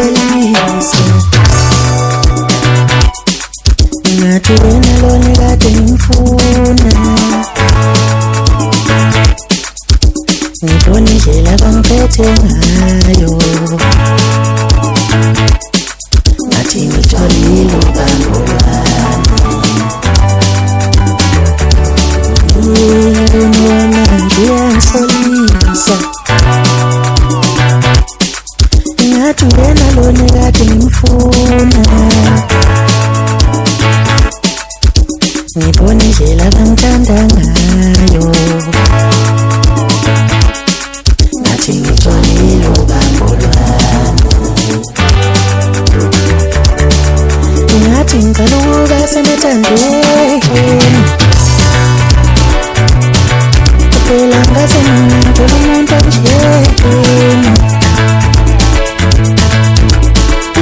ngiyasolisa ngathi wena lona kade ngimfuna ngibona indlela bangiphethe ngayo ngathi ngitholile ubambo lwami wena ngiyasolisa ngathi wena lona kade ngimfuna ngibona indlela bangithanda ngayo ngathi ngitholile ubambo lwami ngathi ngicela ukuba semathandweni phela ngase ngithola umuntu onjengeni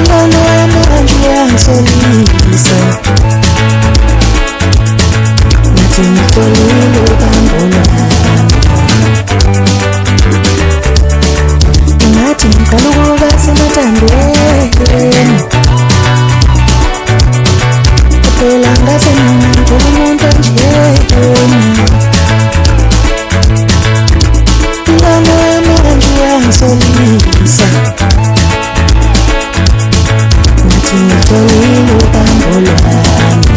lona wami ngiyasolisa ngathi ngitholile ubambo lwami ngathi ngicela ukuba semathandweni phela ngase ngithola umuntu onjengeni lona wami ngiyasolisa ngathi ngitholile ubambo lwami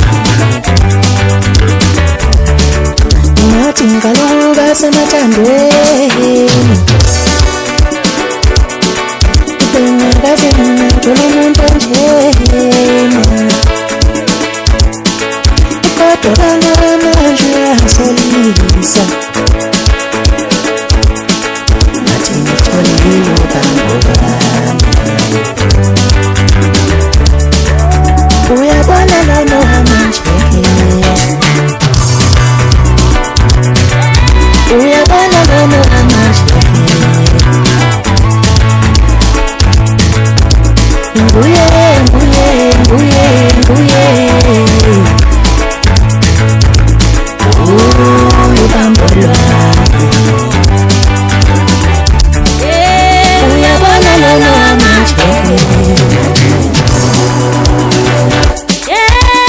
ngathi ngicela ukuba semathandweni ngase ngithola umuntu onjena kodwa lona ngiyasolisa ngathi ngitholile ubambo lwami uyabona lona ngiyasolisa uyabona lona nguye ubambo lwami uyabona lona uyabona lona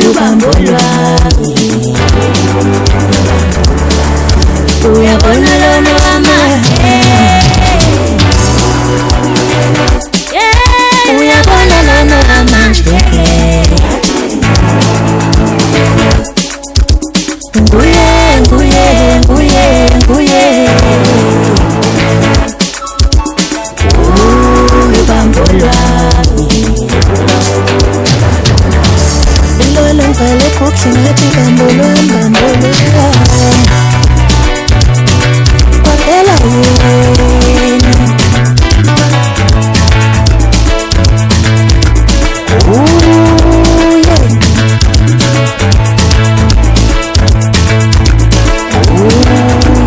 ubambo lwami uyabona lona uyabona lona ubambo lwami ilolo ngivale kuhle ngathi bambo lwami kwaphela wena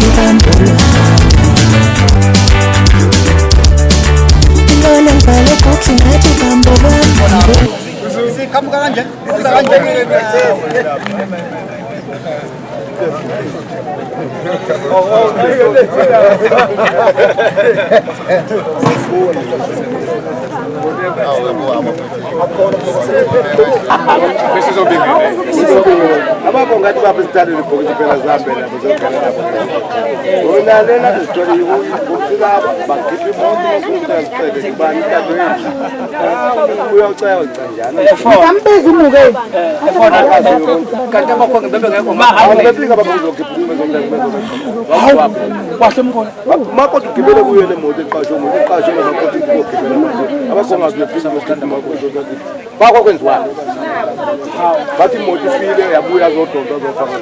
ubambo lwami ilolo ngivale kuhle ngathi bambo lwami kamu kanje Ababo ngathi babesithandile ibhokisi phela zambe nabo zokugana unalela isitori ibhokisi labo bakhipha imoto basuzicele ngibani kadweni uyocela kanjani Sambiza umuke efona kanti abakho ngibebe ngekho befika babuzokhipha hawu kwahle mkhona makodwa ugibele kuyo le moto eqashwe umuntu eqashwe makodwa ukugibela abasonga befika besikanda makodwa bakho kwenziwayo bathi imoto ifile yabuya zodonsa zofaka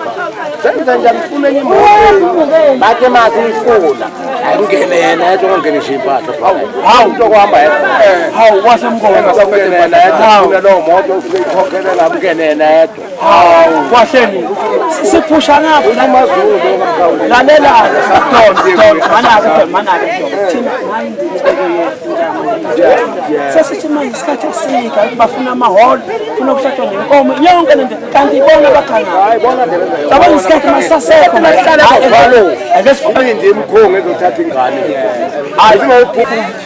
senza njani ufuna enye imoto bathe masiyifuna ayingene yena yathi ongene nje impahla hawu into kuhamba hawu kwahle mkhona sakungena yena yathi ufuna lo moto ufike ikhokhelela ungene yena yedwa hawu kwahle ni siphusha ngapha namazulu ngamkhawula lalela don't manake thina manje sesithi isikhathi esika bafuna amahholo funa ukushadwa nenkomo yonke lento kanti ibona abakhanga hayi bona cabanga isikhathi masasekho mahlala ngalo ake sifake nje imkhongo ezothatha ingane hayi singayiphupha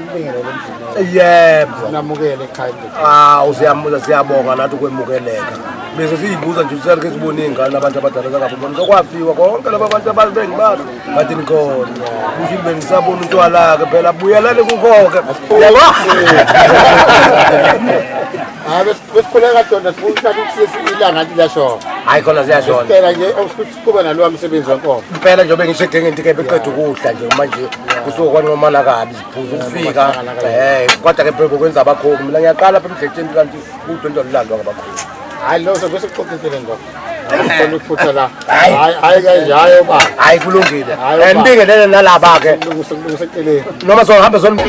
simbingele emzini. Yebo. Namukele ekhaya. Siyabonga nathi ukwemukeleka. Bese siyibuza nje usale ke sibone ingane abantu abadala zangabona sokwafiwa konke laba bantu ababengibazi bathi nikhona. Kusho imbe ngisabona untwala ke phela buyelane kukhokhe. Yabo. Besikhuleka dona sifuna ukuthi ilanga lilasho. Hayi khona siyashona. Phela nje awusikhupha nalowa msebenzi wenkomo. Impela njengoba ngishede ngento ke beqeda ukudla nje manje kusokwanqomana kabi siphuza ukufika kodwa ke phela kwenza abakhona mina ngiyaqala apha emdletsheni kanti udonto lilandwa ngabakhona. Hayi lo sokuxoxisele ndo. Ngifuna ukufutha la. Hayi kanje hayi ba. Hayi kulungile. Nibingelele nalaba ke. Kusekeleni. Noma sohambe son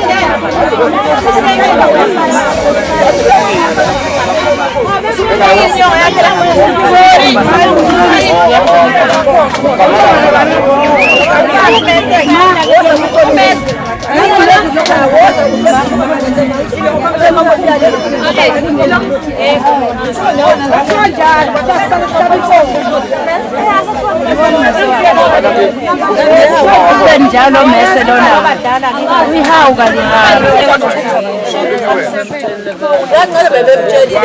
njalo mese lona uyihawuka lihalo yaqala bebemtshelile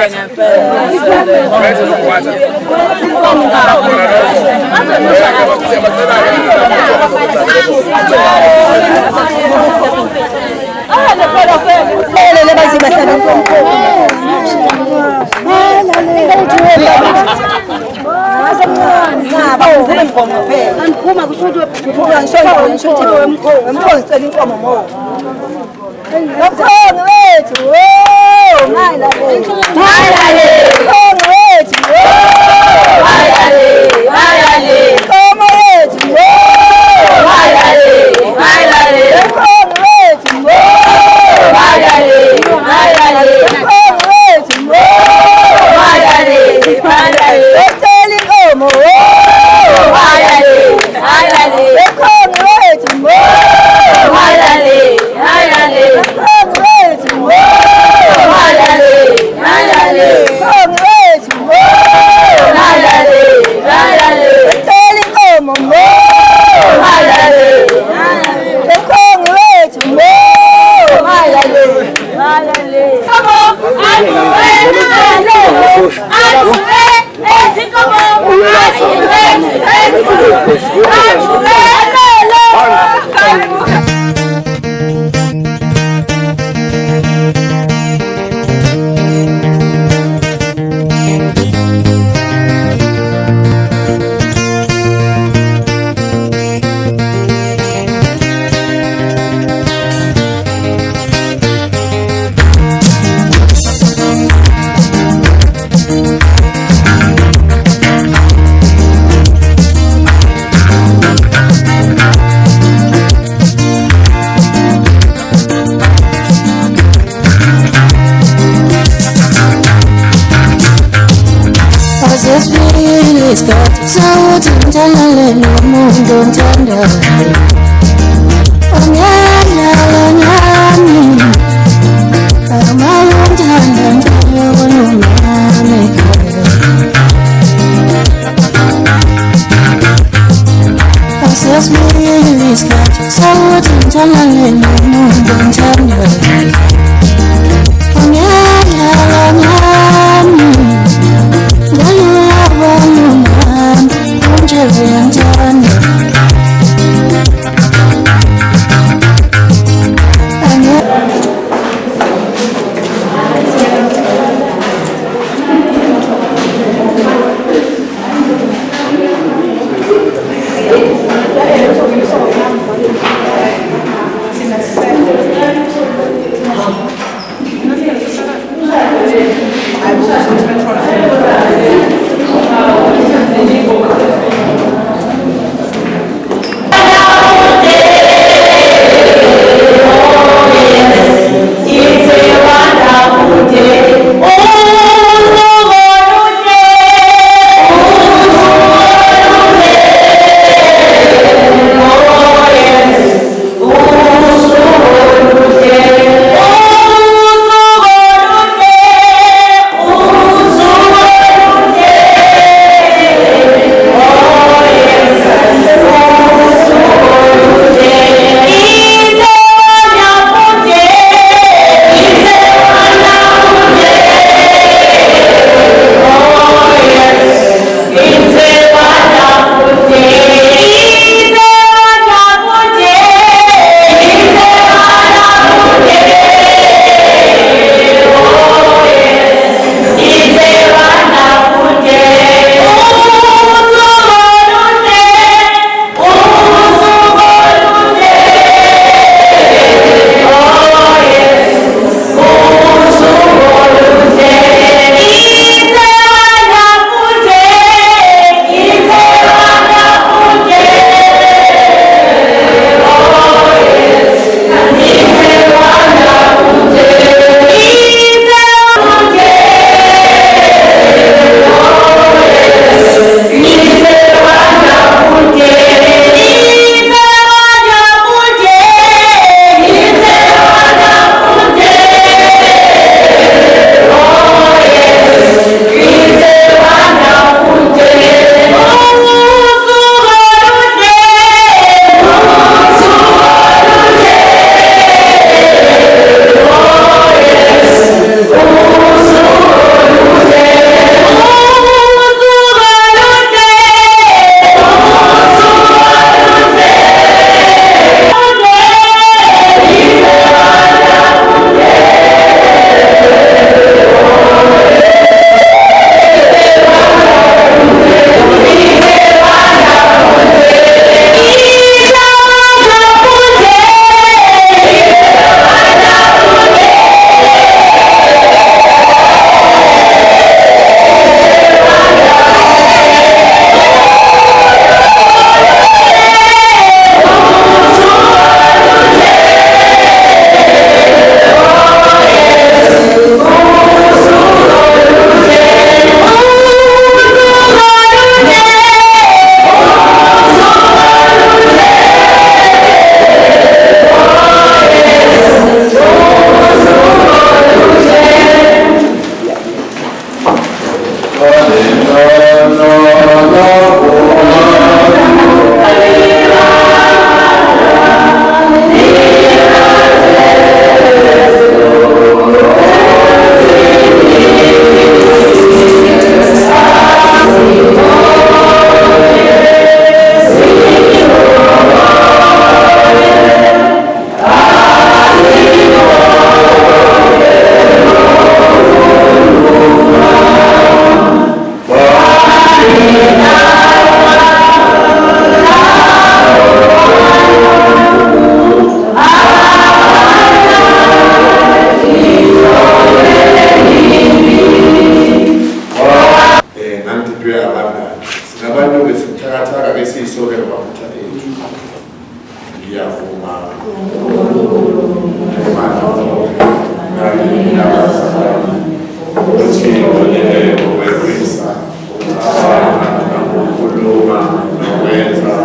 ukuthi ngolele ngokweqisa ukucabanga nokukhuluma nokwenza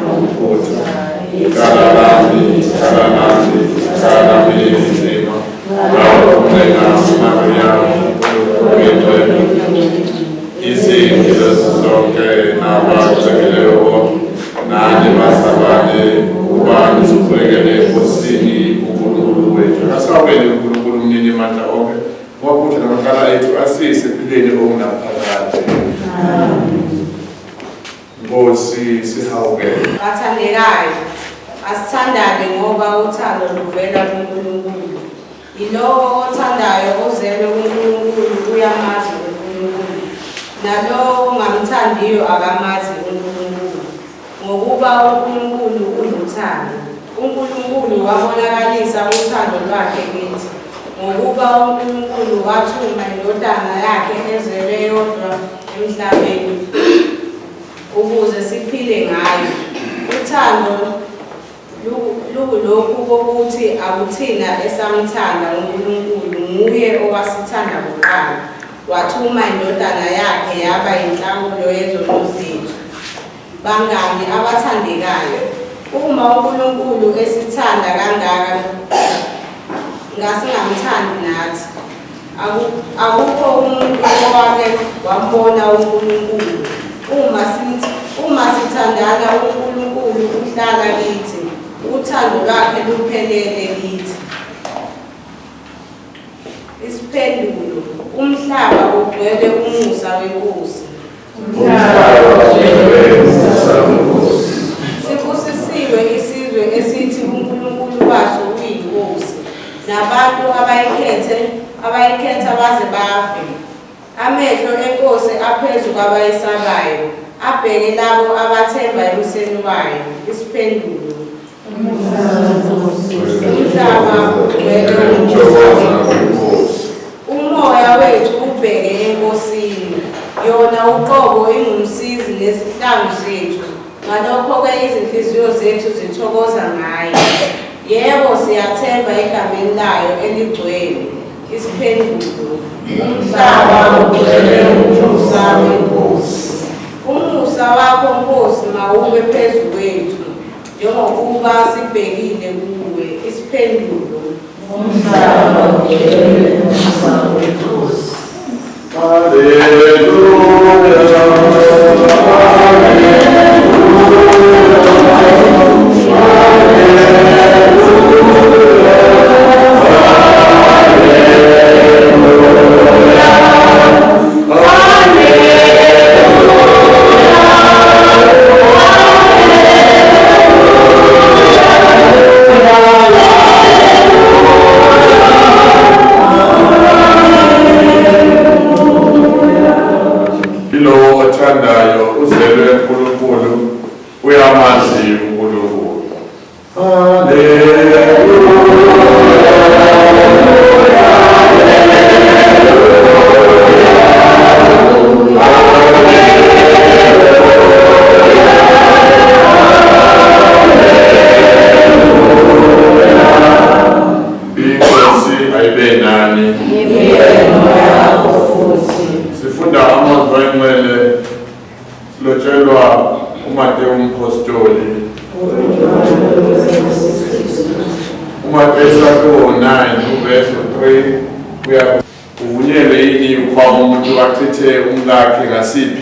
nokuphutha icala lami nzima nawukuncenga uMariyamu ngegcwele izinto zonke nabacekileyo nani basabane ukuba nisikhulekele enkosini uNkulunkulu wethu asawubele uNkulunkulu umnini mandla onke waphutha namacala ethu asise empilweni okungaphakade. Nkosi sihawukele. Bathandekayo, asithandane ngoba uthando luvela kuNkulunkulu. Yilowo othandayo ozelwe kuNkulunkulu uyamazi uNkulunkulu. Nalowo ongamthandiyo akamazi uNkulunkulu. Ngokuba uNkulunkulu unothando. uNkulunkulu wabonakalisa uthando lwakhe kithi. Ngokuba uNkulunkulu wathuma indodana yakhe ezelwe yodwa emhlabeni ukuze siphile ngayo. Uthando lukulokhu kokuthi akuthina esamthanda uNkulunkulu nguye owasithanda kuqala. Wathuma indodana yakhe yaba yinhlawulo yezono zethu. Bangani abathandekayo, uma uNkulunkulu esithanda kangaka ngasingamthandi nathi, akukho umuntu owake wambona uNkulunkulu. Uma sithandana uNkulunkulu uhlala kithi, uthando lwakhe luphelele kithi. Isiphendulo, umhlaba ugcwele umusa weNkosi. Sibusisiwe isizwe esithi uNkulunkulu waso uyinkosi, nabantu abayikhetha baze bafe. Amehlo eNkosi aphezu kwabayesabayo, abheke labo abathemba emuseni wayo. Isiphendulo, umhlaba ugcwele umusa weNkosi. Umoya wethu ubheke eNkosini, yona uqobo ingumsizi nesihlangu sethu. Ngalokho-ke izinhliziyo zethu zithokoza ngayo. Yebo, siyathemba egameni layo eligcwele. Isiphendulo, umhlaba ugcwele umusa weNkosi. Umusa wakho Nkosi mawube phezu kwethu, njengokuba sibhekile kuwe. Isiphendulo, umhlaba ugcwele umusa weNkosi.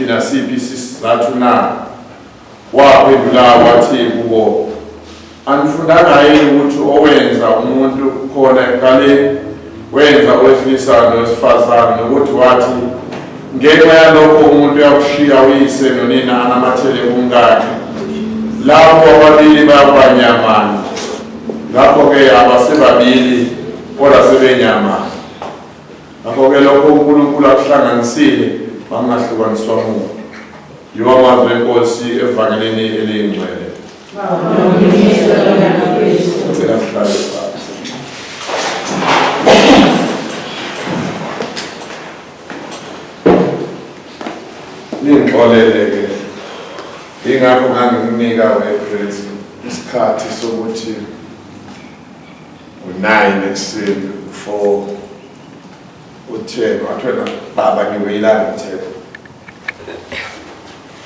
Nasiphi isizathu na waphendula wathi kubo, anifundanga yini ukuthi owenza umuntu khona eqaleni wenza owesilisa nowesifazane, nokuthi wathi ngenxa yalokho umuntu uyakushiya uyise nonina anamathele kumkakhe, lapho ababili bayabanyamana. Ngakho-ke abasebabili kodwa sebenyamana. Ngakho-ke lokho uNkulunkulu akuhlanganisile bangahlukaniswa muntu. Yiwo amazwi eNkosi evangelini eliyingcwele. Ngicela sihlale phansi. Ningixolele-ke, yingakho ngangikunika u-April isikhathi sokuthi u-9 ekuseni, u-4 utheno athwena baba ngiweyilana utheno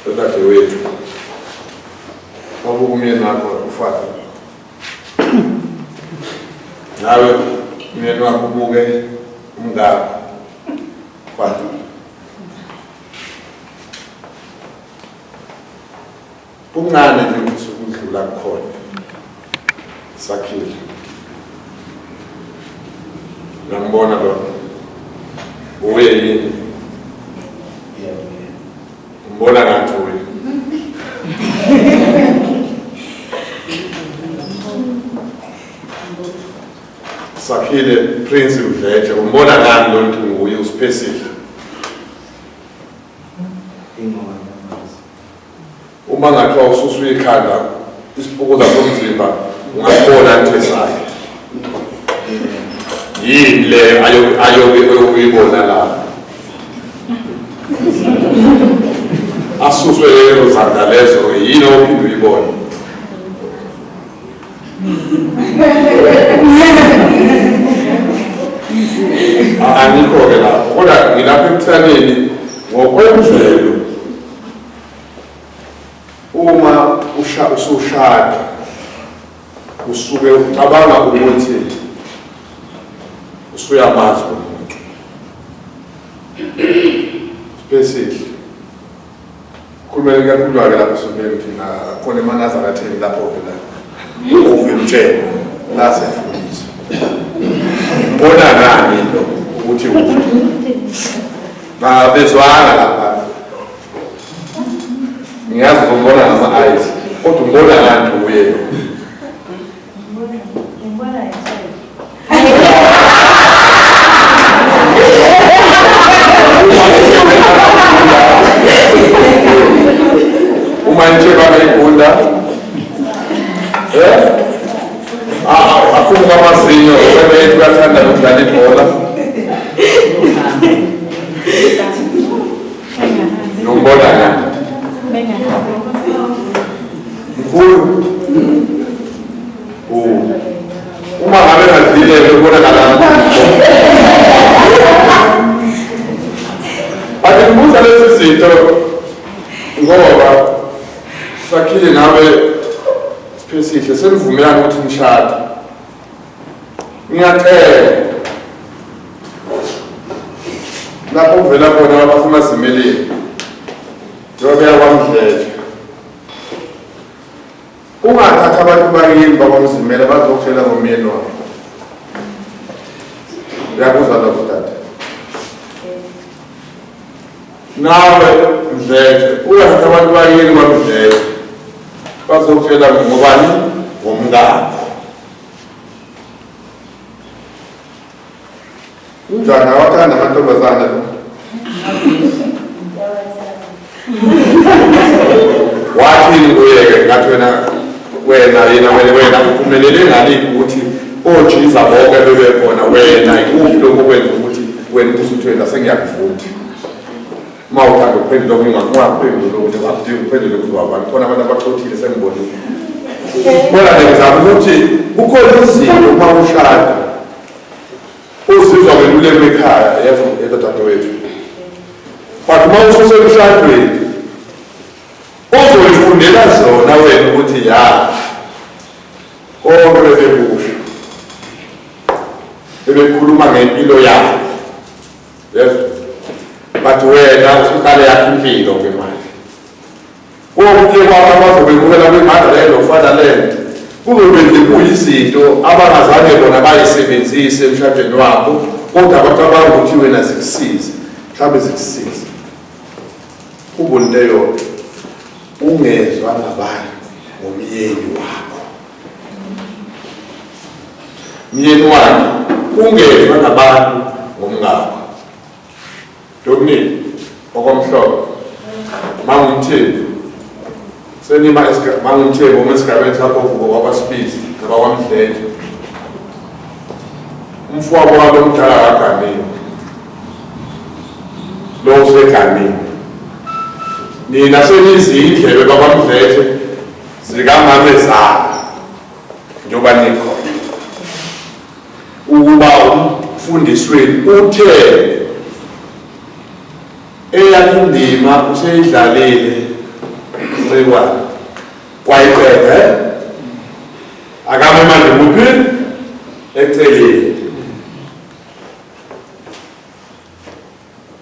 udade wethu wabuka umyeni wakho ufaka nawe umyeni wakho ubuke umngakho ufaka kuncane nje ukuthi ukudlula kukhona Sakhile ngambona lo uye yini mbona ngathi uye Sakhile Prince Mdletshe umbona ngani lo muntu nguye uspecific uma ngathiwa ususu ikhanda isibuko somzimba ungabona nthesayo yini le ayobe uyibona la asuswe lezo zandla lezo yini ophinde uyibone Anikho-ke lapho kodwa ngilapha ekuthaneni ngokwemvelo uma usushada usuke ucabanga ukuthi usuyamazi umuntu specific kumele kakhulu-ke lapho sibeke thina khona emanazaratheni lapho-ke la uvimtshela lasefundisa mbona ngani lo ukuthi bezwanga lapha ngiyazi umbona ngama-eyes kodwa umbona ngani uye lo uma nitsheba ngayigunda akhuluka amazinyo webethu uyathanda nokudlala ibhola nombona ngani mkhulu uma ngabe ngadlile ubona ngalapho ake ngibuza lezi zinto ngoba Sakhile nawe siphesihle senivumelana ukuthi nishade ngiyacela lapho uvela khona abafuna zimeleni njengoba yakwamdletshe ungathatha abantu bakini bakwamzimela bazokutshela ngomyeni wakho uyakuzwa lokho tata nawe Mdletshe ungathatha abantu bakini kwamdletshe bazokutshela ngobani ngomngakho unjani awathanda amantombazane lo wathini kuyeke ngathi wena uphumelele ngaliphi ukuthi ojiza bonke bebekhona wena ikuphi lokho kwenza ukuthi wena usuthwenda sengiyakuvuma uma uthanda ukuphendula ungaphendula ukuthi abadingi ukuphendula ukuthi wabantu khona abantu abaxothile sengibonile khona ngizama ukuthi kukhona izinto uma ushada uzizwa weluleko ekhaya yedodadewethu but uma ususemshadweni uzoyifundela zona wena ukuthi ya konke bebekusho bebekhuluma ngempilo yakho yes but wena usuqale yakho impilo ngemali konke kwabo abazobekubela kwi-motherland of-fatherland kuzobe kuyizinto abangazange bona bayisebenzise emshadweni wabo kodwa bacabanga ukuthi wena zikusize mhlawumbe zikusize kubonto eyodwa ungezwa ngabantu ngomyeni wakho myeni wakhe ungezwa ngabantu ngomngakho Domini okomhlobo mangumthembu senima mangumthembu uma esigabeni sakho ngokwabasibizi nabakwamdletshe umfowabo wabo omdala kaganini lo useganini nina senizindlebe bakwamdletshe zikamama ezala njengoba nikhona ukuba ekufundisweni uthe eyakhe indima useyidlalile uCekwane wayiqeda akame manje kuphi eceleni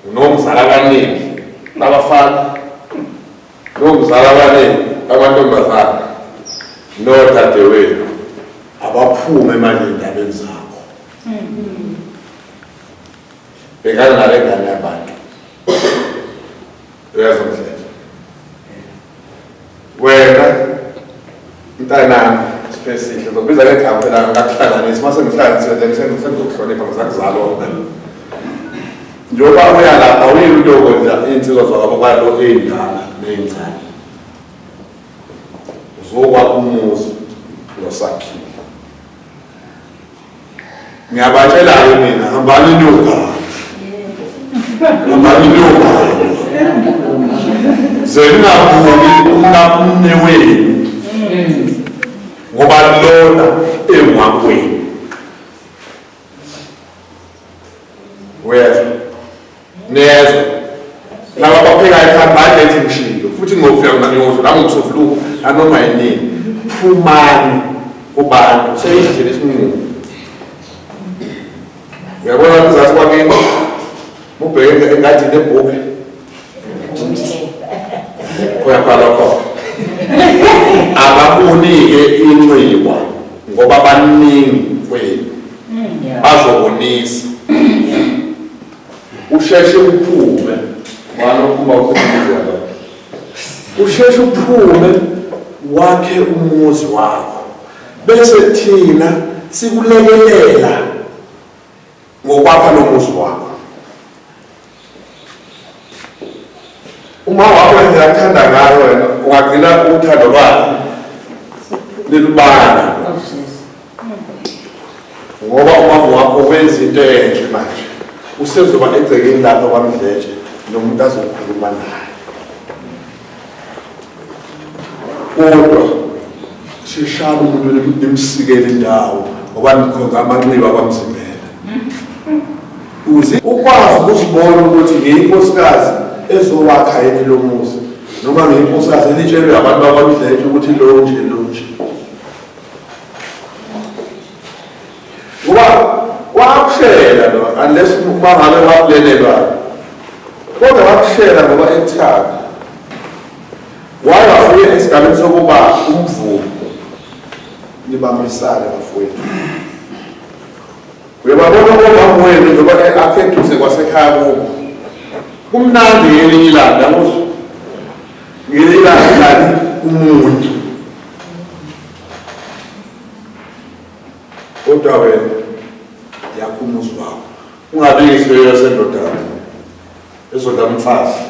unomzala abaningi nabafana nomzala abaningi amantombazana nodadewenu abaphume manje endabeni zakho bekana ngale ngane yabantu uyazondlela wena mntanami spesihle zokubiza ngegama phela ngakuhlanganisa mase ngihlanganise then sengizokuhlonipha ngizakuzalwa njengoba uya lapha uyile uyokwenza iy'nsizwa zakwabo kwalo ey'ndala ney'ncane uzokwakha umuzi nosakhiwo ngiyabatshela-ke mina hambani niyogana ze ningabuki umnamne wenu ngoba lona engwakwenu wezwa nezwa laba baphekayo ekhaya bayethi ngishilo futhi ngofika naniyozo la ngomsovuluko anoma yini phumani kubantu seyindlela esinqumo uyabona kuzathi kwakini mubheke engathi nebhuku uyabhala khona ababonike inxiwa ngoba baningi kwenu bazobonisa usheshe uphume wanokuba ukhulumela usheshe uphume wakhe umuzi wakho bese thina sikulekelela ngokwakha nomuzi wakho uma wakho engathanda ngayo wena ungagcina uthando lwakhe lilubana ngoba umavu wakho wenza into enhle manje usezoba egcekeni lapha kwamdletshe nomuntu azokhuluma naye kodwa sishaya umuntu limsikele indawo ngoba nikhonza amanxiwa kwamzimbela uze ukwazi ukuzibona ukuthi ngiyinkosikazi ezowakha yini lo muzi noma ngiyinkosikazi elitshelwe abantu bakwamdletshe ukuthi lo nje ngoba wakushela lo unless bangabe bakulelelwayo kodwa wakushela ngoba ethanda wayafika esigabeni sokuba umvumo nibambisane bafowethu uyababona omama wenu njengoba akhe eduze kwasekhaya kubo kumnandi ngelinye ilanga muzo ngelinye ilanga umuntu kodwa wena yakho umuzi wakho ungabikiswe sendodana ezodla umfazi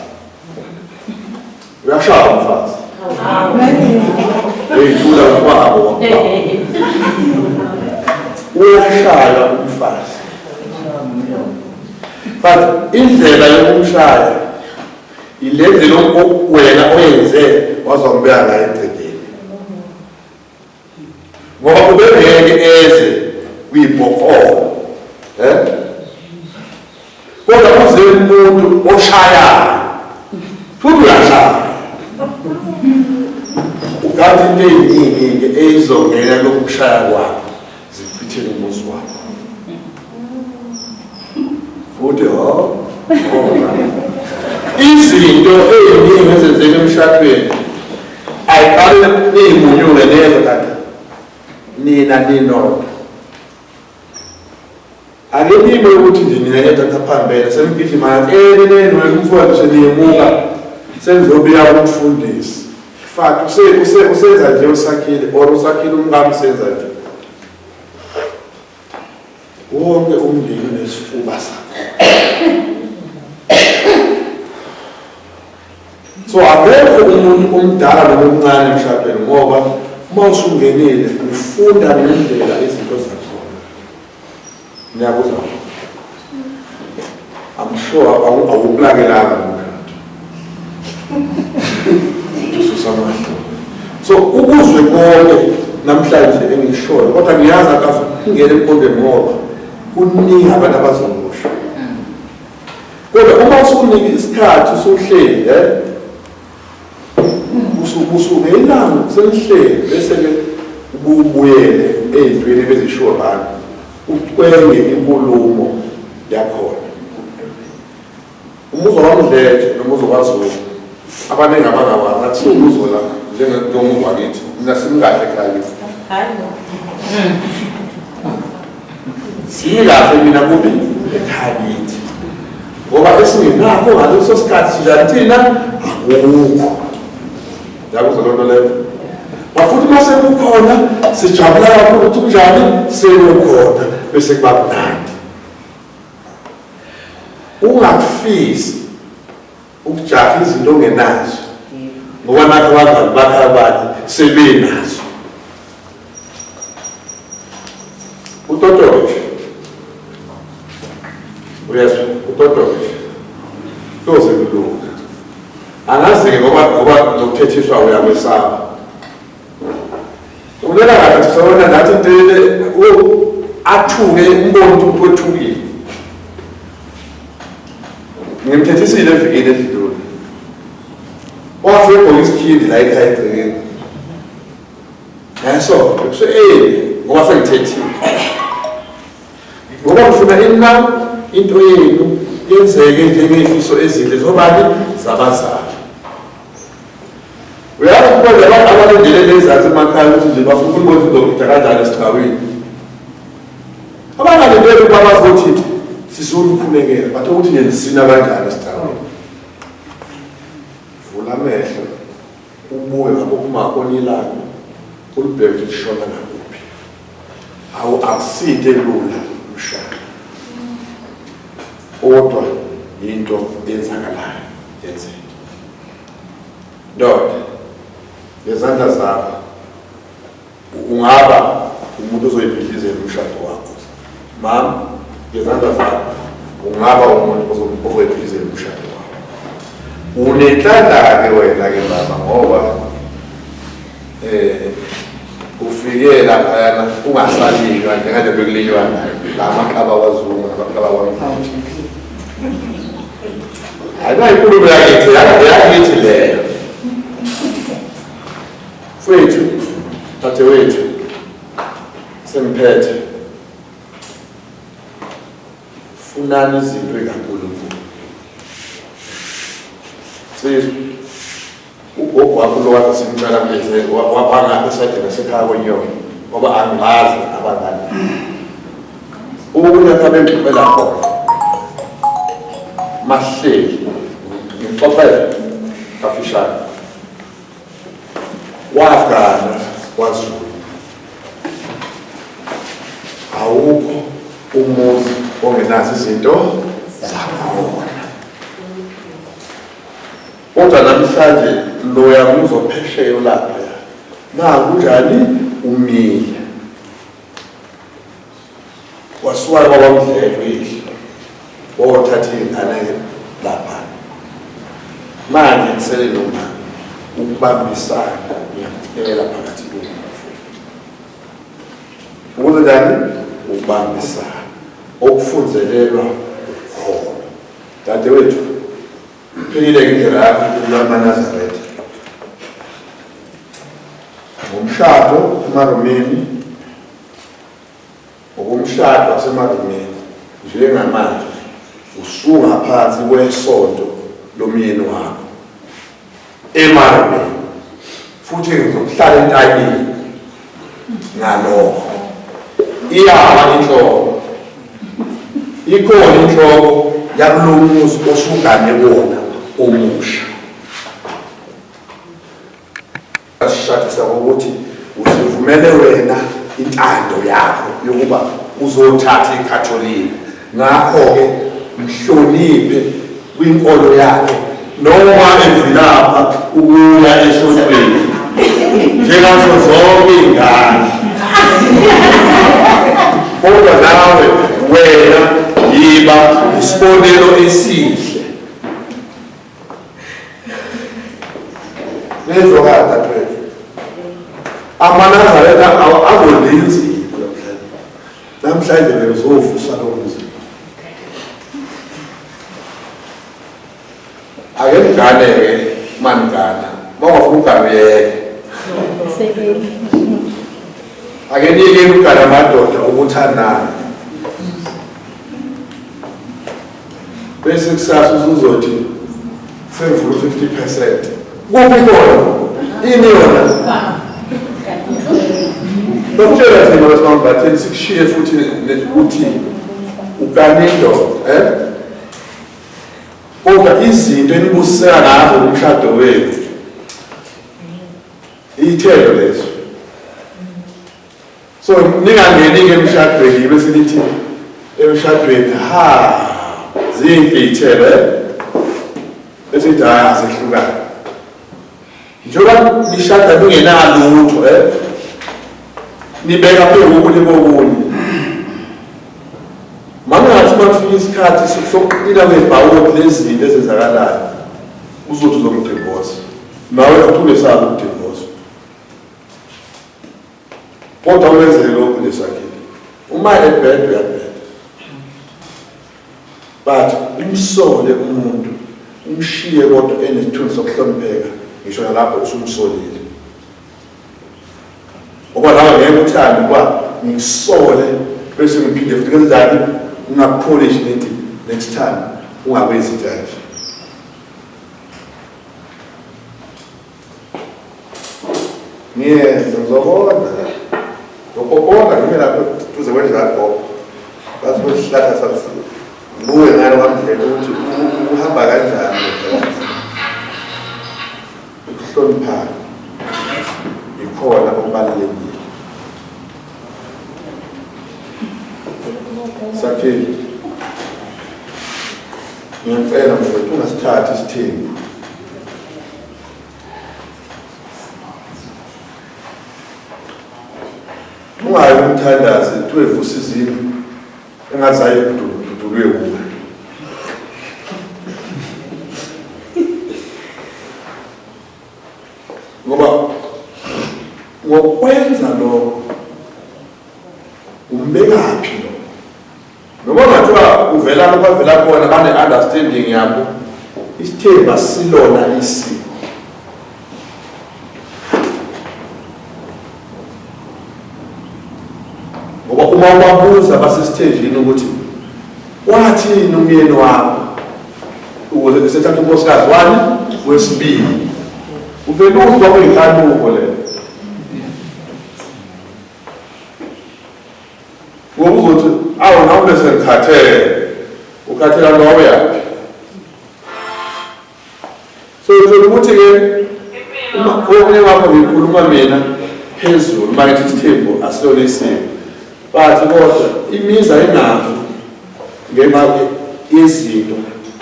uyashaya umfazi eyithula umfabo uyashaya umfazi but indlela yokumshaya ile ndlela wena oyenze wazombeka ngayo egcekeni ngoba ubengeke eze kuyibhokolo kodwa kuze umuntu oshayayo futhi uyashaya ukanti into ey'ningi eyizongena lokushaya kwakho zichithele umuzi wakho futhi izinto ey'ningi ezenzeka emshadweni ayiqale niy'munyuke nezo kade nina ninodwa ake nibe ukuthi nje nina ngethatha phambili semgijima neni umfowethu seniyimuka senizobika kumfundisi fact usenza nje usakhile or usakhile umngami senza nje wonke umndeni unesifuba sakhe so akekho umuntu omdala noma omncane emshadweni ngoba uma usungenile ufunda ngendlela izinto zakhona niyakuzwa I'm sure awuplakelanga so ukuzwe konke namhlanje engishoyo kodwa ngiyazi akazungena emqondweni ngoba kuningi abantu abazomusha. Kodwa uma usukunika isikhathi usuhleli usungeyilanga selihleli bese-ke ubuyele ey'ntweni bezishiwo abantu ucwenge inkulumo yakhona. Umuzwa wamdletshe nomuzwa kwaZulu abaningi abangabanga ngathi umuzwa la njengomuzwa wakithi mina simkahle ekhaya siyikahle mina kubi ekhaya kithi ngoba esingenakho ngaleso sikhathi sijani thina akukho yakuzwa loo nto leyo. Wafuthi uma sekukhona sijabula kakhulu ukuthi kunjani sekukhona bese kuba mnandi. Ungakufisi ukujaha izinto ongenazo ngoba nakho abangani bakho abanye sebenazo. Utotoke uyezwa utotoke toze kulunga angazi-ke ngoba nokuthethiswa uyakwesaba ulela kathi sabona nathi intele athuke umbone ukuthi wethukile. Ngimthethisile evikini edlule wafike ebhokisi ikhindi la ekhaya egcekeni yaso ngoba sengithethile ngoba ngifuna into yenu yenzeke njengey'fiso ezinhle zobani zabazali. Uyazi ukwenza abantu abalendele lezazi emakhaya ukuthi nje bafuna ukubona izogida kanjani esigcawini abangalendeli ukuba bazothi sisolukhulekela batho ukuthi nje sisina kanjani esigcawini. Vula amehlo ubuye ngabo kumakhona ilanga ulibheke ukuthi lishona ngakuphi. Akuside lula umshado kodwa into eyenzakalayo yenzeke. Ndoda ngezandla zakho ungaba umuntu ozoyibhidlizela umshado wakho. Mama ngezandla zakho ungaba umuntu ozoyibhidlizela umshado wakho. Unenhlanhla-ke wena-ke mama ngoba ufike laphayana ungasalinywa njenganje bekulinywa nayo la makhaba wazungu namakhaba wamhlanje. Ayinayinkulumo yakithi leyo. Mfowethu, dadewethu, semphethe. Funani izinto ekaNkulunkulu. Sizwe ugogo wakho lo wakhe simcala mleze wangapha esadini sekhaya kwenyoni ngoba angazi abangani. Okunye akabengixubela khona mahleli ngixoxele kafishane wagana kwaZulu awukho umuzi ongenazo izinto zakhona. Kodwa namhlanje loya uzophesheyo lapha kunjani umile wasuka kwabamdlelo idla wothatha ingane lapha manje kusele noma ukubambisana ngiyacela phakathi kwenu ukuze njani ukubambisana okufunzelelwa khona. Dadewethu philile indlela yakho uLamaNazaretha ngomshado emaromeni ngokomshado wasemaromeni njengamanje usuka phansi kwesonto lomyeni wakho emaromeni futhi ngizokuhlala entanyeni ngalokho iyaba inhloko ikhona inhloko yakulomuzi osugane wona omusha. Asishadisa ukuthi usivumele wena intando yakho yokuba uzothatha iKatholika. Ngakho-ke mhloniphe kwinkolo yakhe noma evilapha ukuya esontweni njengazo zonke iy'ngane. Kodwa nawe wena yiba isibonelo esihle. Nezwakala dadewethu, amaNazaretha azolinzima namhlanje vele uzovusa lowo mzimba. Ake mgane-ke manigana mawafuna ugane uyeke ake niyekeni ugana amadoda ukuthandana bese kusasa uzuzothi semvula 50%. Kuphi khona ini yona dokutshela thina bathi sikushiye futhi ukuthi ukanindo kodwa izinto enibusiseka ngazo umshado wenu iy'thelo lezo. So ningangeni-ke emshadweni bese nithi emshadweni zinhle iy'thelo bese nithi hhayi azehlukane. Njengoba nishada ningenalutho nibeka phezu kokunye kokunye. Mangathi makufika isikhathi sokuqina kwezibhawodi lezi zinto ezenzakalayo uzothi uzomdivorce nawe futhi ungesabi ukudivorce. Kodwa uwenzele lokhu lesakini uma ebheda uyabheda but umsole umuntu umshiye kodwa enesithunzi sokuhlonipheka ngisho nalapho usumsolile. Ngoba nawe ngeke uthande ukuba ngisole bese ngiphinde futhi kenzani ungakupolish nithi next time ungakwenzi kanje. Niyenze ngizobona ngokubona nimi lapho tuze kwenza lapho bathi kwesihlahla sakho buwe ngalo kwamdlela ukuthi uhamba kanjani ukuhloniphana ikhona okubalulekile. Sakhile ngiyacela mfowethu ungasithathi isithembu ungayi umthandazi twevusa izini engazayi kududulwe kuwe. Ngoba ngokwenza lokho umbekaphi lo noma ngathiwa uvela abavela khona bane-understanding yabo isithemba silona isiko. Ngoba uma ubabuza basesitejini ukuthi wathini umyeni wakho ukuze sethatha unkosikazi wani wesibili uvele uzwa kuyinkanuko leyo. Ngoba uzothi awu nawe bese ngikhathele ukhathela lowo yaphi. So ukuthi-ke okunye wakho ngikhuluma mina phezulu uma ngithi isithembu asiyona isiko but kodwa imiza engafi ngenxa yezinto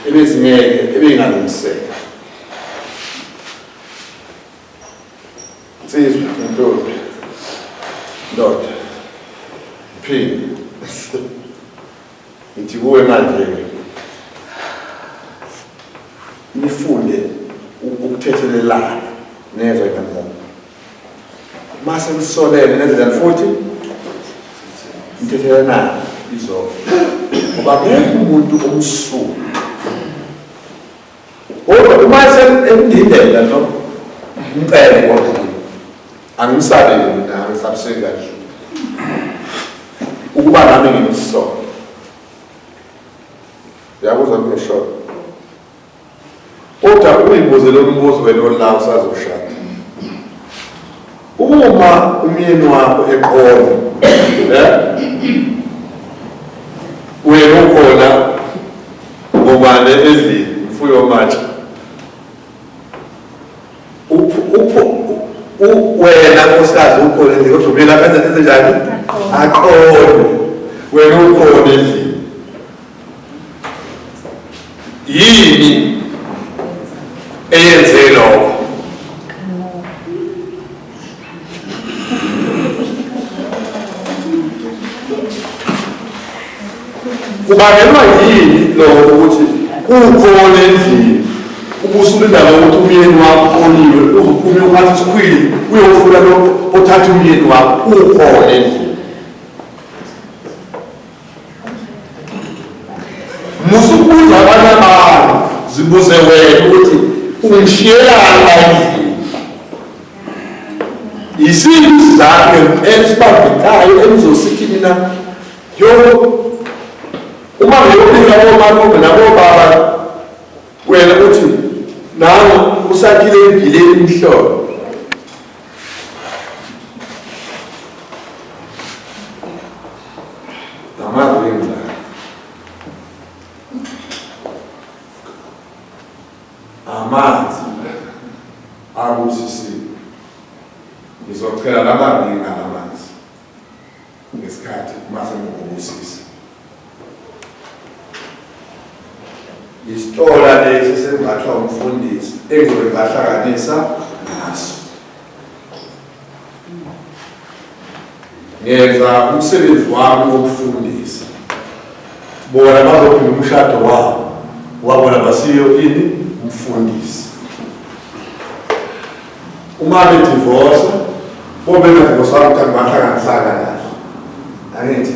ebezingeke ebeyingalungiseka. Nsizwa ntombi ndoda phini ngithi kuwe manje-ke nifunde ukuthethelelana nezwa ikanzana mase nisolene nezenzani futhi nithethelelana izolo ngoba ngeke umuntu omsulwa kodwa uma emndindela no mcele kodwa angimisabeli mina angisabiseki kanje ukuba nami ngimsolo. Uyakuzwa ngisho kodwa uyibuze lo mbuzo wena olawo sazoshada. Uma umyeni wakho eqolo wena ukhona ngobane endlini mfuyo matsha wena nkosikazi ukhona endlini kodwa umyeni akwenza enzenjani aqolo wena ukhona endlini yini eyenze lokho? Kubangelwa yini lokho ukuthi ukhona endlini ubusula indaba yokuthi umyeni wakho oliwe uzophuma ukwathi isikhwili uyofuna lo othatha umyeni wakho ukhona endlini. musubuza abanye abantu zibuze wena ukuthi ungishiyelani endlini. Yisiphi isizathu esibambekayo enizosithi mina uma ngiyobika omalume nabobaba wena uthi nangu usakhile impileni imhlolo. Amanzi abusisiwe. Ngizocela labaningi alamanzi ngesikhathi mase ngokubusisa. Isitola lesi sengathwa umfundisi engizobe ngahlanganisa naso. Ngenza umsebenzi wami wokufundisa. Bona bazophila umshado wabo. Wabona basiyo ini umfundisi. Uma bedivorce bobe bedivorce ukuthi bahlanganisana naso. Angithi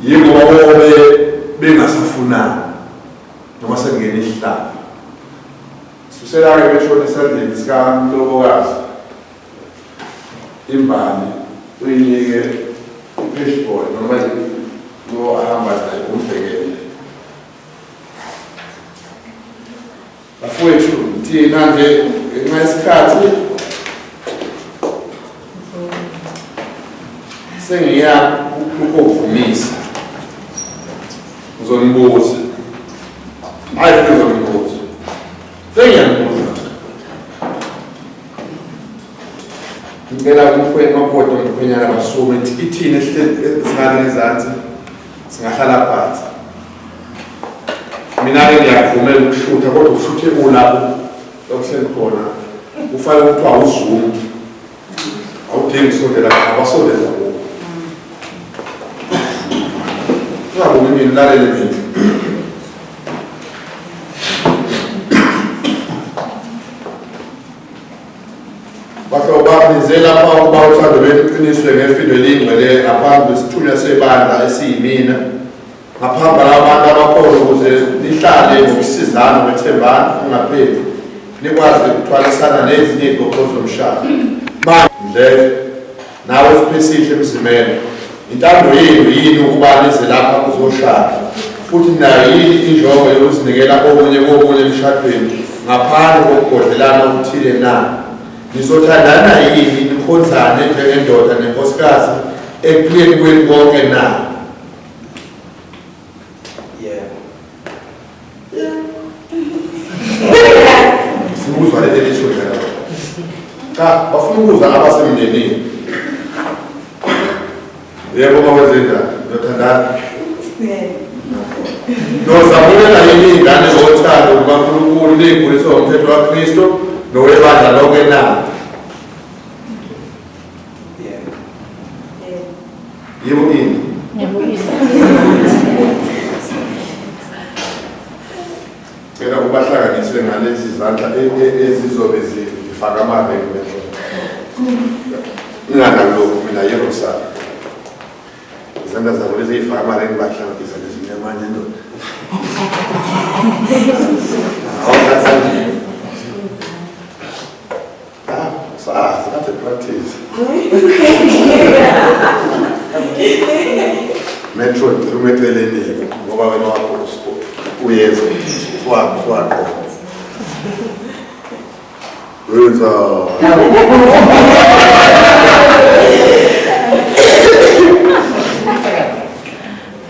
yingoba bobe bengasafunani noma sengene isihlalo. Susela-ke beshona esandleni sikamlobokazi imbali uyinike i-pashboard noma lo ahamba naye umbhekele. Bafowethu thina nje ngenxa yesikhathi sengiya ukuvumisa ngizonibuza hayi ngizonibuza sengiyabuza ngicela kumkhweni mabodo mkhwenyana basume ithini esingane ezansi singahlala phansi. Mina ngiyavumela ukushutha kodwa ushuthe ulapho okuhleli khona ufanele ukuthi awuzumi awudingi sondela abasondela kuwo. Ngiyabonga mina lalele mina. Bakubabizela lapha ukuba uthando lwethu luqiniswe ngefindo elingcwele ngaphambi kwesithunywa sebandla esiyimina ngaphambi kwabantu abakhona ukuze nihlale ngokusizana ngokwethembana ungapheli nikwazi ukuthwalisana nezinye izigoqo zomshado. Manje nawe siphesihle emzimeni intando yenu yini ukuba nize lapha kuzoshada futhi nayo yini injongo yokuzinikela komunye emshadweni ngaphandle kokugodlelana okuthile na? Nizothandana yini nikhonzane njengendoda nenkosikazi ekuphileni kwenu konke na? Simuzwa lelisho njalo. Cha bafuna ukuzwa abasemndenini. Yebo mawenzeka nothandana. Nozamulela yini ingane zothando lukaNkulunkulu leyikhuliswa umthetho kaKristu nowebandla lonke na? Yebo yini? Phela kubahlanganiswe ngalezi izandla ezizobe zifaka amabheke bethu. Ngana lokho mina yebo sa. Izandla zabo lezi zifaka amabheke bahlanganisa lezi nyamanye ndoda. That's a practice. Metro tumeteleni ngoba wena wakho uyeza swako wenza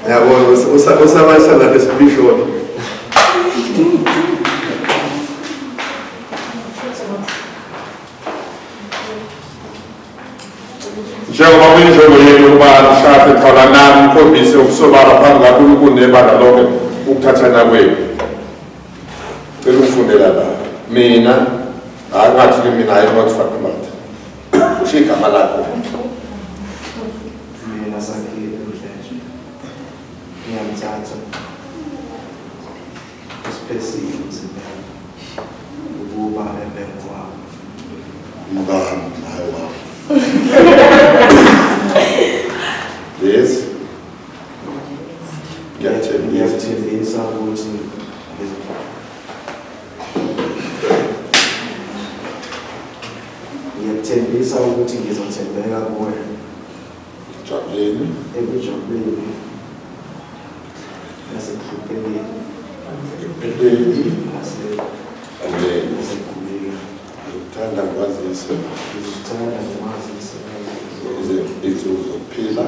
yabo usabashala lesibishop njengoba kuyinjongo yenu ukuba shade thola nami mkhombise ukusobala phambi kaNkulunkulu nebandla lonke ukuthathana kwenu. Cela ungifundela la mina angathi mina hayi not Fatimata usho igama lakho. Mina sakhe uDlenje ngiyamthatha isipesifi emzimbeni ukuba ebhenki wami Mngani hayi wami. Yes. Ngiyathembisa Ngiyethembisa ukuthi ngizothembeka kuwe jabuleni ekujabuleni nasekuhluphekeni empilweni nasekhuleni. ngithanda kwazise Ngizithanda ngimazise insuku zokuphila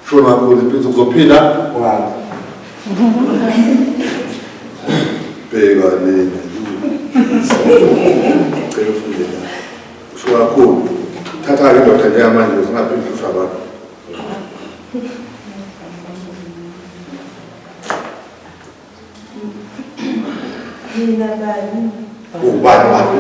shona kakhulu insuku zokuphila kwami. bheka lena cela ufundela usho kakhulu thatha-ke indoda njengamanje singaphinde usho abantu Mina bani? ubani wami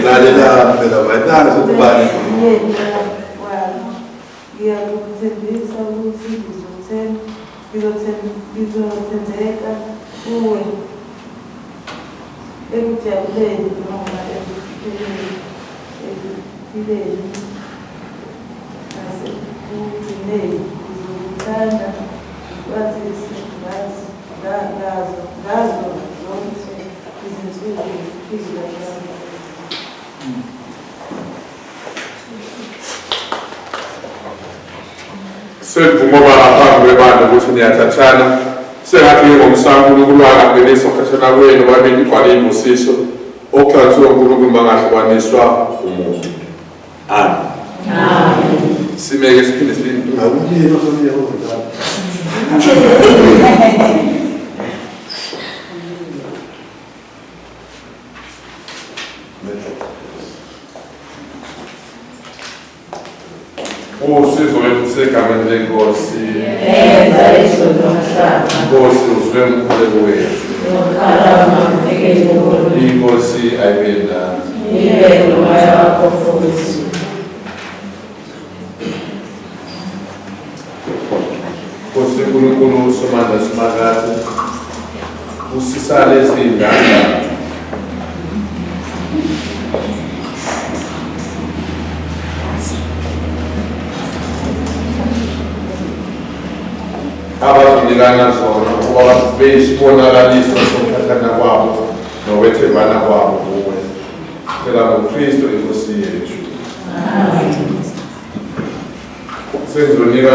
lalela phela bayinazi ukubani Ngiyakuthembisa ukuthi ngizothembeka kuwe ekujabuleni noma ekuphileni nasekugcineni. Ngizokuthanda kwazise ngazo zonke izinsuku zokuphila kwami. Selivumo bangaphambi kwebandla ukuthi niyathathana sengathi ngomsamo uNkulunkulu wakangeniso ukuthathana kwenu babili igcwale imbusiso okuhlanganiswe uNkulunkulu bangahlukaniswa umuntu. Amen. Simeke siphinde silinde. ngakuyini osoniye ozodala Usizo lwethu segameni lenkosi. Enza isono nomhlaba. Inkosi uzwe umkhuleko wethu. Nokhalama mfikele kulo. Inkosi ayibendana. Ibe nomoya wakho futhi. Nkosi uNkulunkulu uSomandla Simakade usisale ezindala abazinikana zona ukuba beyisibonakaliso sokuthathana kwabo nokwethembana kwabo kuwe phela ngoKristu inkosi yethu. Senzonika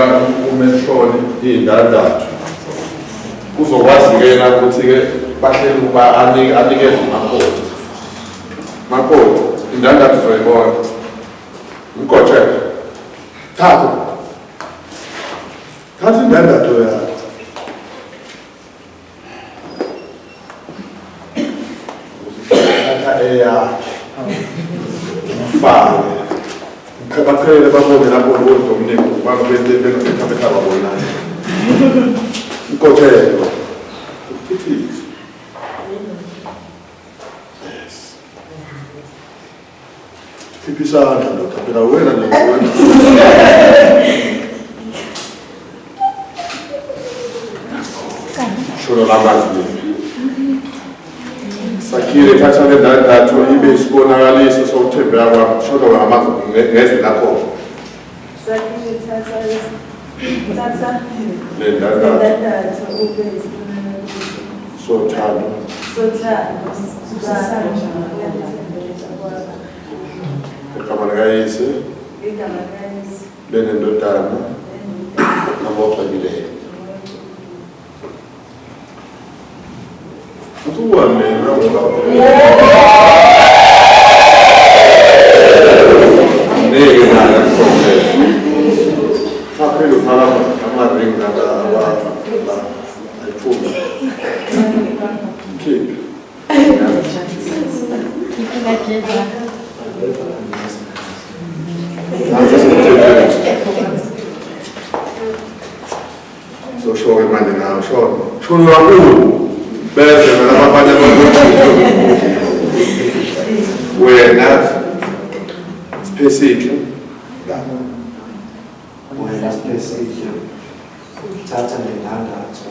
umehloni iy'ndandatho kuzokwazi-ke ukuthi-ke bahleli ukuba anikeze umakoti. Makoti indandatho zoyibona mkotshela thatha indandatho yakho thatha eyakhe mfake baqhelele babone lapho Dominic bababona inkothelelo iphithise yes phiphisana ndoda phela wena sholo lamazwi Sakile thatha le ndandatho ibe isibonakaliso sokuthembeka kwami sholo ngamazwi ngezwi lakho Sakile thatha le ndandatho ndandatho ube isibonakaliso sothando sothando igama likayise igama likaYesu lenendodana naboxekileyo usuwamela neke naye kuprofesa aphela ufaka amaringi ayifuna khiphi so show manje nawe shona kakhulu bese mina abanye wena specific Wena spesifika thatha le ndandatho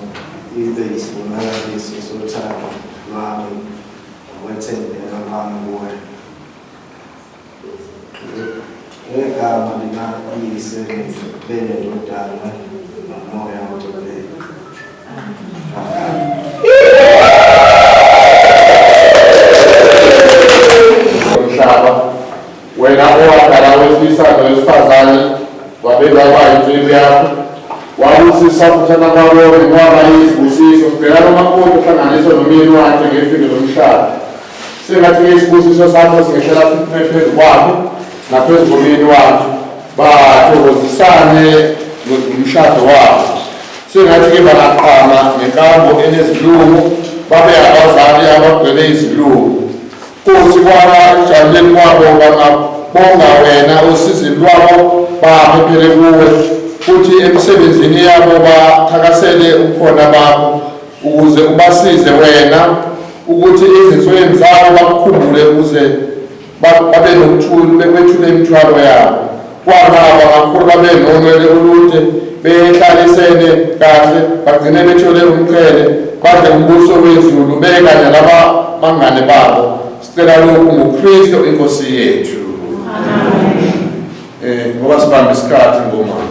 ibe isibonakaliso sothando lwami phambi kuwe. Ngegama likaYise benelodana nomoya ogcwele. Umhlaba wena owadala wesilisa nowesifazane wabeka kwayinsizwe yakho wawusisa futhana kwabona kwaba yisibusiso sibheka nomakoti uhlanganiswa nomyeni wakhe ngefika lomhlaba sengathi isibusiso sakho singehlela phezu kwakho naphezu komyeni wakhe bathokozisane ngomshado wabo sengathi-ke bangaqhama ngenkambo enezilungu babe abazali abagcwele izilungu futhi kwaba ekujabuleni kwabo bangabonga wena usizini lwabo baphephele kuwe futhi emsebenzini yabo bathakasele ubukhona bakho ukuze ubasize wena ukuthi ezinsweni zabo bakukhumbule ukuze babe nokuthula bekwethule imithwalo yabo kwaba kakhulu babe nonwele olude behlalisene kahle bagcine bethole umqhele badle umbuso wezulu bekanye laba bangane babo sicela lokhu ngoKristu inkosi yethu. Ngoba sibambe isikhathi ngomama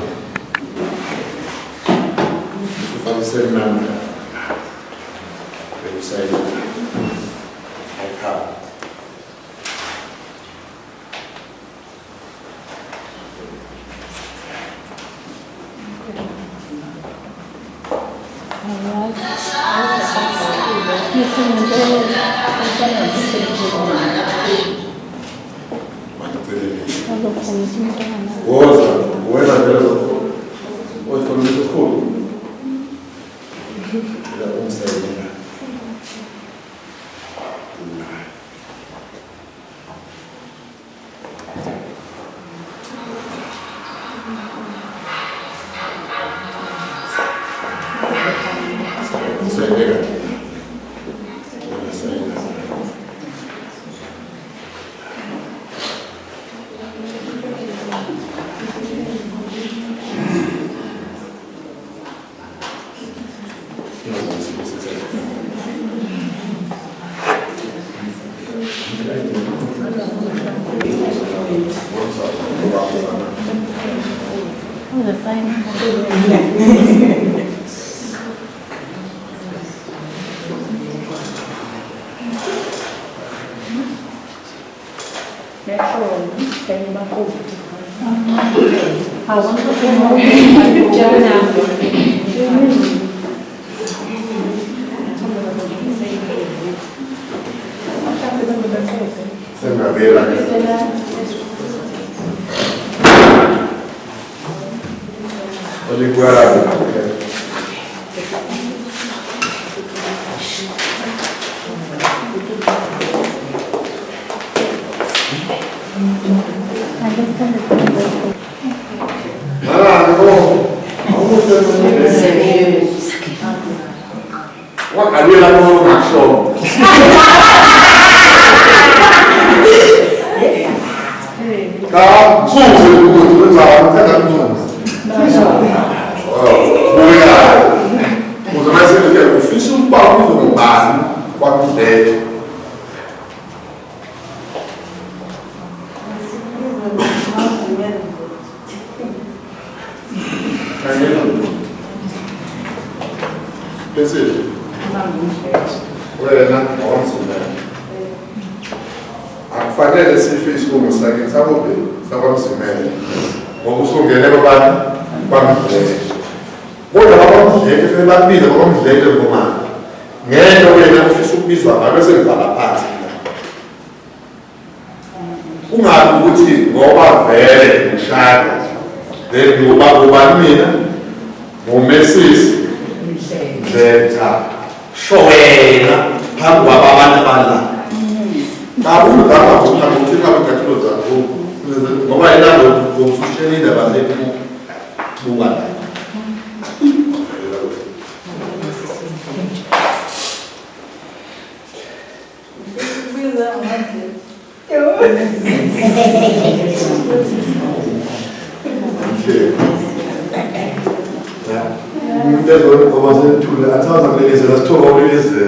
Semana Berusaida Eka Oza, buena velo. Hoy con mucho escudo. Akufanele sife isinqumo sakhe sabobe sakwamzimele ngokusungele babantu bamdleke kodwa babamdleke fene babize babamdleke ngomama ngeke wena ufisa ukubizwa ngabe sengibhala phansi kungabi ukuthi ngoba vele ngishada then ngoba mina ngomesisi Zeta showena phambi kwabantu abadala Kamu ngaba ukuthi ngabekathulo zakho ngoba yena ngokusushenile abantu buka Umuntu ngoba sethule athaza kulezi lasithola ulezi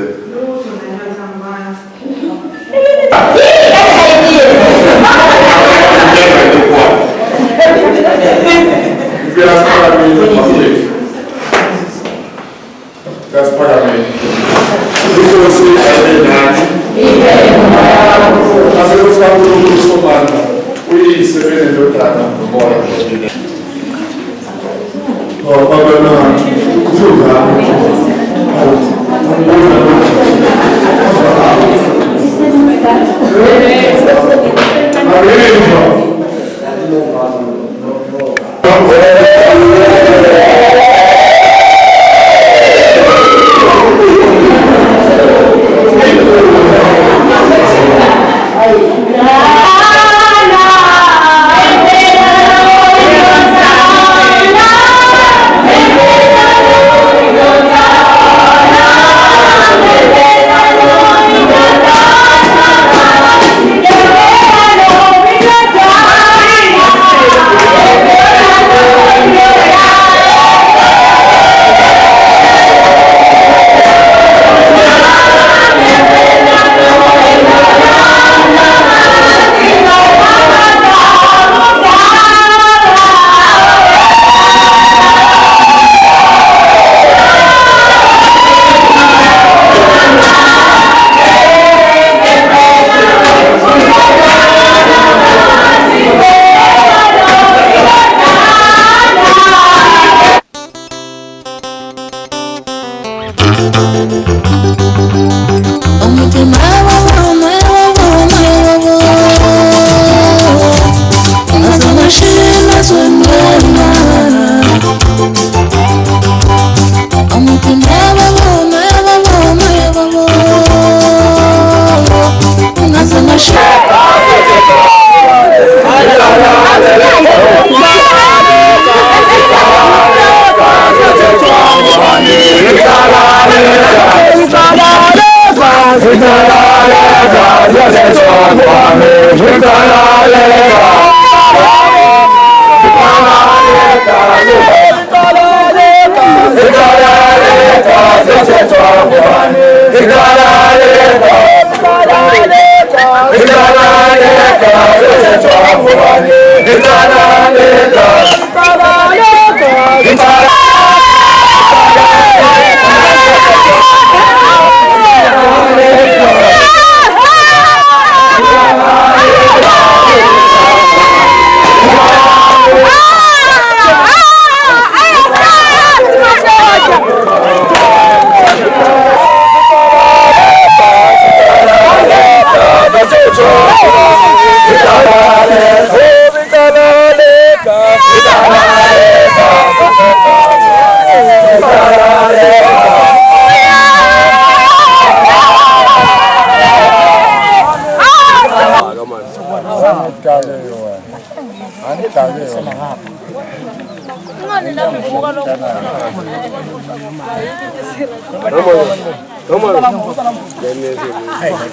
Hey!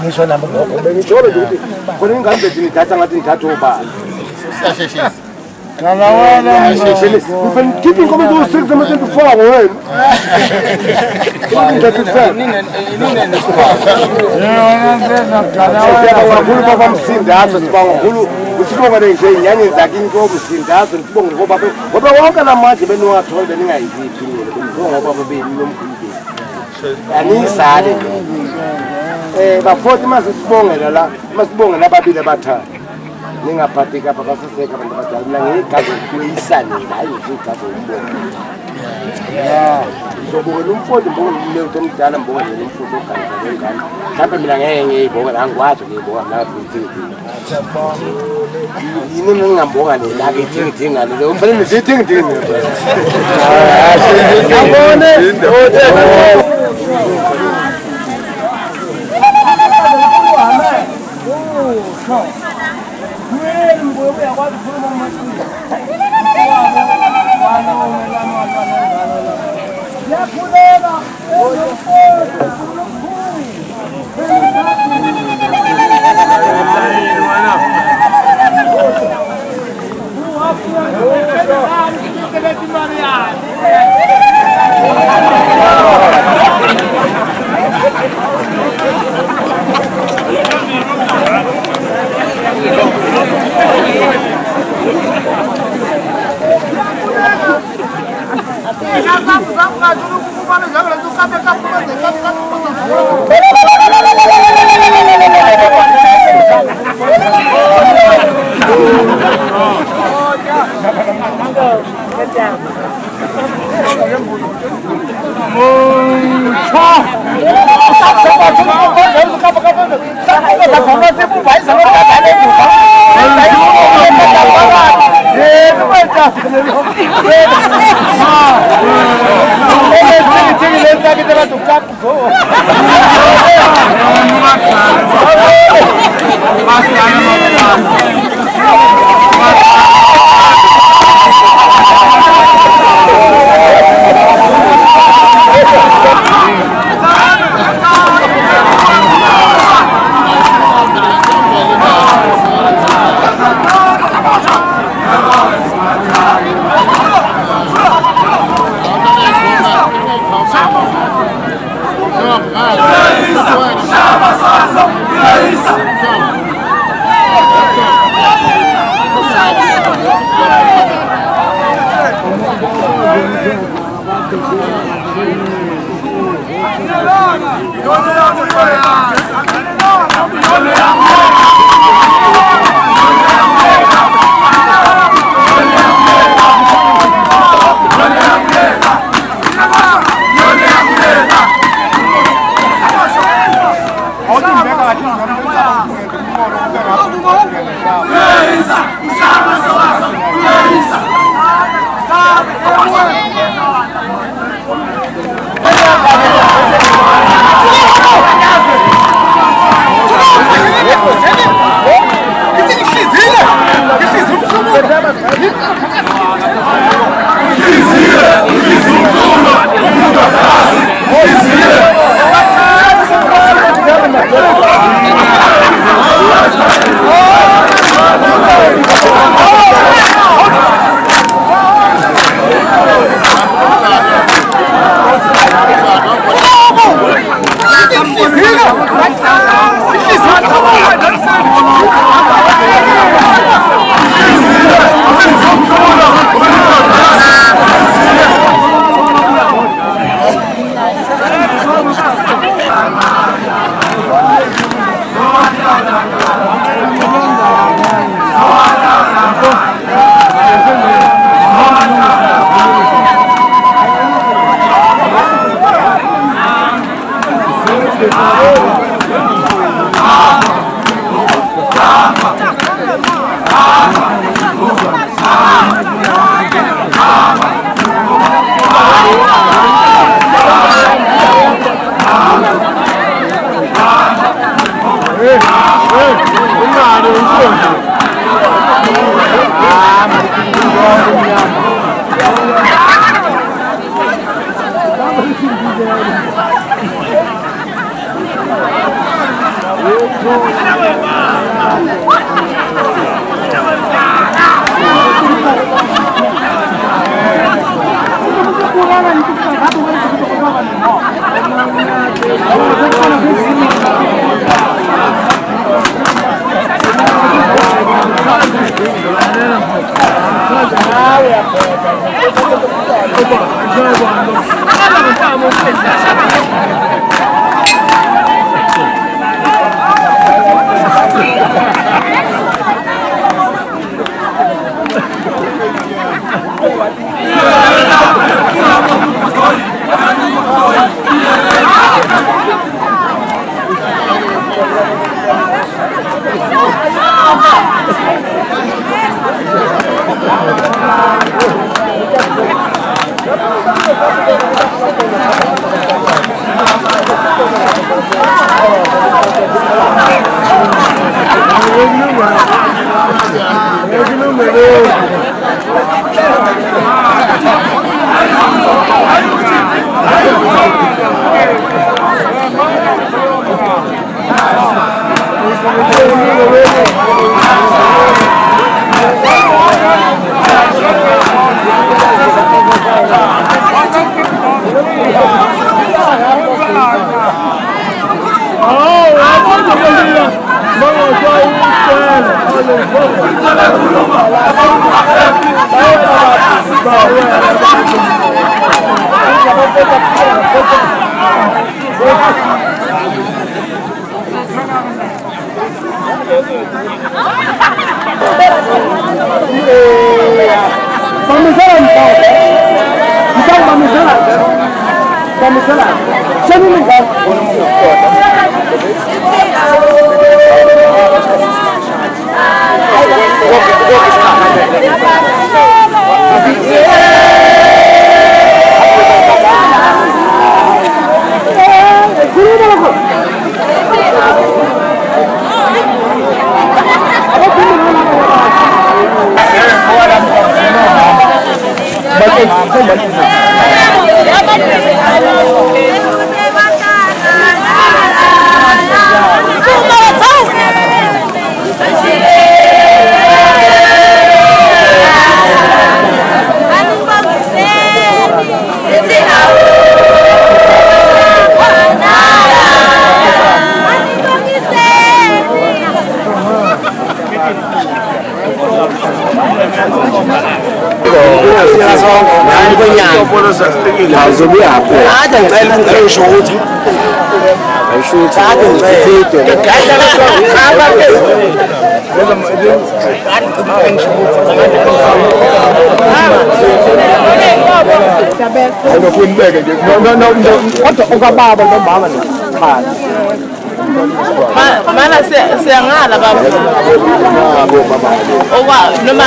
ngisho nami lokho bengijolo ukuthi khona ingane nithatha ngathi nithatha ubani siyasheshisa ngalawana keep inkomo zo-6 ama-24 wena kakhulu baba msindazo sibonga kakhulu usibongele nje inyanye zakini komsindazo sibonge ngoba wonke namanje beniwathola beningayiziphi ngoba bebenomkhulu anisale bafoti masibongela la masibongela ababili abathathu ningaphatheka apha baseseka abantu abadala mina ngegazi kuyisanile hayi ngegazi umbongo ngizobongela umfoti mbongela umuntu omdala mbongela umfoti oganisa ngengane mhlawumbe mina ngeke ngiyibonga angikwazi ukuyibonga mina yini ngingambonga lelake ithingithingane le umfanele nizithingithingane ngabone Mana siyangala baba. Owa noma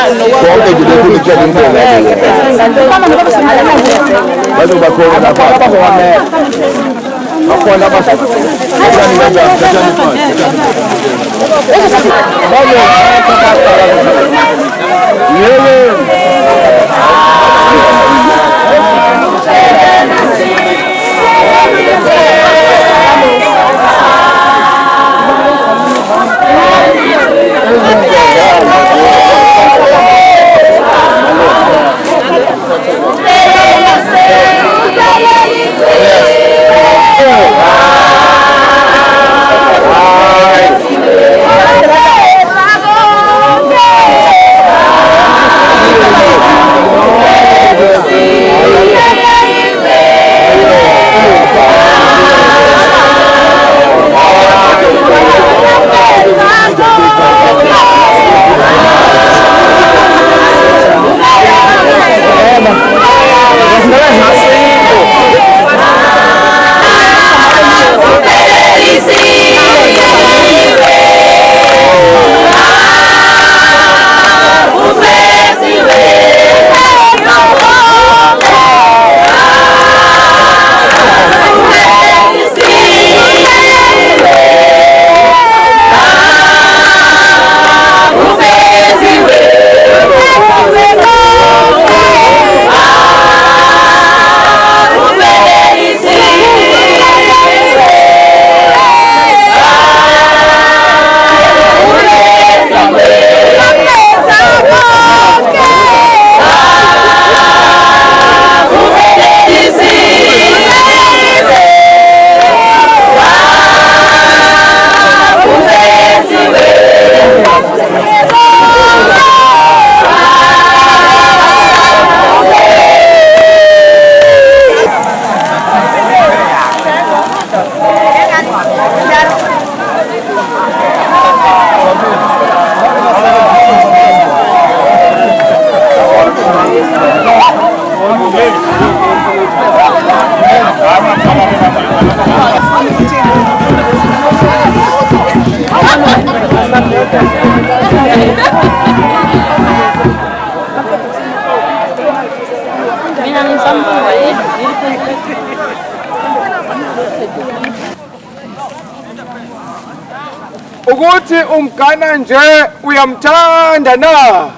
ukuthi umgana nje uyamthanda na?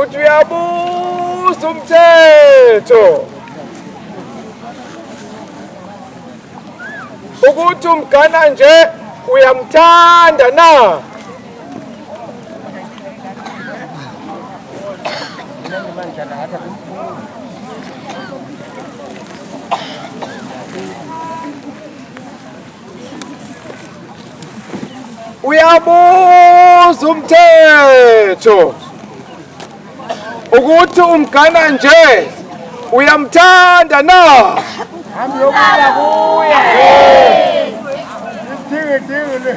Uthi uyabuza umthetho ukuthi umgana nje uyamthanda na? Uyabuza umthetho ukuthi umgana nje uyamthanda na? Hamyobuya kuya. Dinge.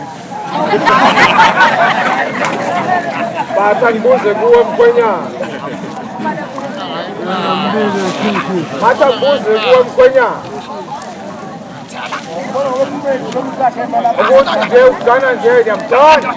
Batha ngibuze kuwe mkhwenyana. Batha ngibuze kuwe mkhwenyana. Ukuthi nje umgana nje uyamthanda.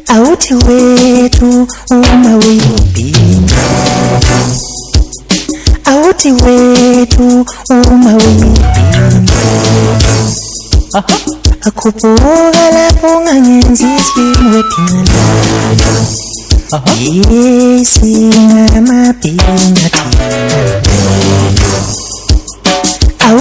Auti wetu umawipinda, auti wetu umawipinda. Akupuga la ponga nyenziswi mwepinda. Yesi na mapinda.